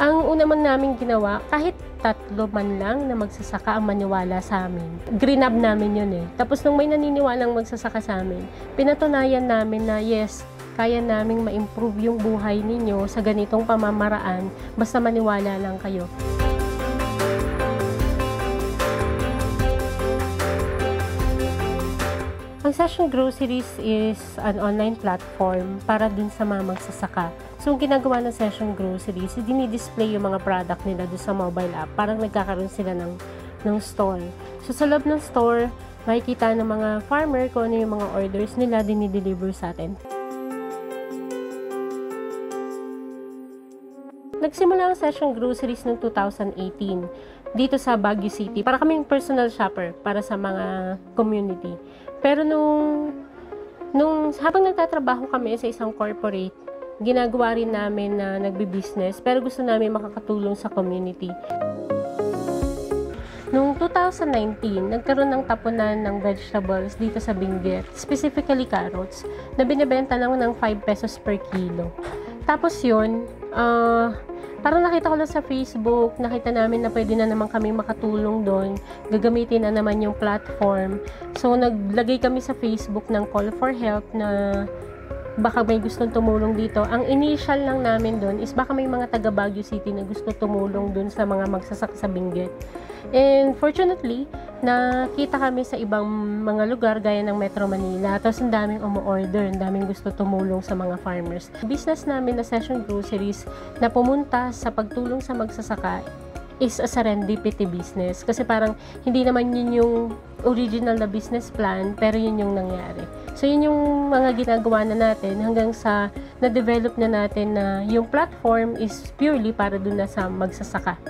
Ang una man namin ginawa, kahit 3 man lang na magsasaka ang maniwala sa amin. Greenab namin yun eh. Tapos nung may naniniwalang magsasaka sa amin, pinatunayan namin na yes, kaya naming ma-improve yung buhay ninyo sa ganitong pamamaraan, basta maniwala lang kayo. Ang Session Groceries is an online platform para dun sa mga magsasaka. So, ang ginagawa ng Session Groceries, dinidisplay yung mga product nila dun sa mobile app. Parang nagkakaroon sila ng store. So, sa loob ng store, makikita ng mga farmer kung ano yung mga orders nila, dinideliver sa atin. Nagsimula ang Session Groceries noong 2018 dito sa Baguio City. Para kaming personal shopper para sa mga community. Pero habang nagtatrabaho kami sa isang corporate, ginagawa rin namin na nagbi-business, pero gusto namin makakatulong sa community. Noong 2019, nagkaroon ng tapunan ng vegetables dito sa Benguet, specifically carrots, na binibenta lang ng 5 pesos per kilo. Tapos yun, parang nakita ko lang sa Facebook, nakita namin na pwede na naman kami makatulong doon, gagamitin na naman yung platform. So, naglagay kami sa Facebook ng call for help na baka may gustong tumulong dito. Ang initial lang namin doon is baka may mga taga Baguio City na gusto tumulong doon sa mga magsasaka sa Benguet. And fortunately, nakita kami sa ibang mga lugar gaya ng Metro Manila. Tapos ang daming umu-order, ang daming gusto tumulong sa mga farmers. Business namin na Session Groceries na pumunta sa pagtulong sa magsasaka is a serendipity business. Kasi parang hindi naman yun yung original na business plan, pero yun yung nangyari. So yun yung mga ginagawa na natin hanggang sa na-develop na natin na yung platform is purely para dun na sa magsasaka.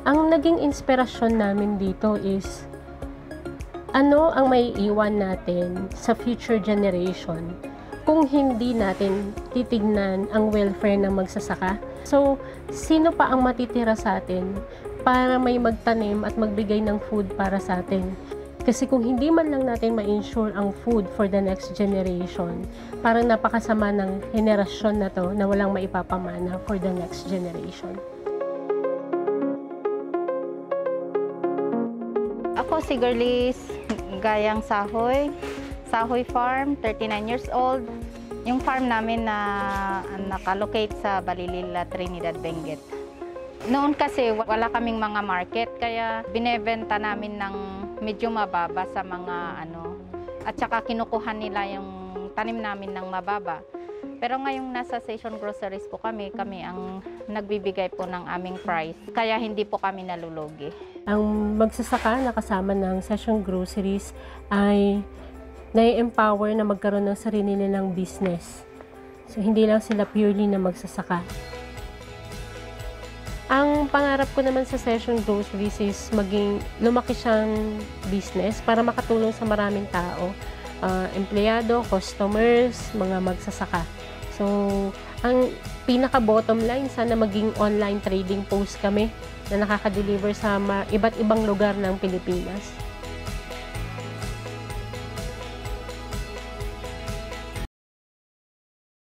Ang naging inspirasyon namin dito is ano ang may iwan natin sa future generation kung hindi natin titignan ang welfare ng magsasaka. So, sino pa ang matitira sa atin para may magtanim at magbigay ng food para sa atin? Kasi kung hindi man lang natin ma-ensure ang food for the next generation, parang napakasama ng henerasyon na to na walang maipapamana for the next generation. Ako si Girlies Gayang Sahoy Farm, 39 years old. Yung farm namin na nakalocate sa Balilila, Trinidad, Benguet. Noon kasi wala kaming mga market, kaya binebenta namin ng medyo mababa sa mga at saka kinukuha nila yung tanim namin ng mababa. Pero ngayong nasa Session Groceries po kami ang nagbibigay po ng aming price, kaya hindi po kami nalulugi. Ang magsasaka na kasama ng Session Groceries ay nai-empower na magkaroon ng sarili nilang business. So, hindi lang sila purely na magsasaka. Ang pangarap ko naman sa Session Groceries is lumaki siyang business para makatulong sa maraming tao. Empleyado, customers, mga magsasaka. So, ang pinaka-bottom line, sana maging online trading post kami na nakaka-deliver sa iba't ibang lugar ng Pilipinas.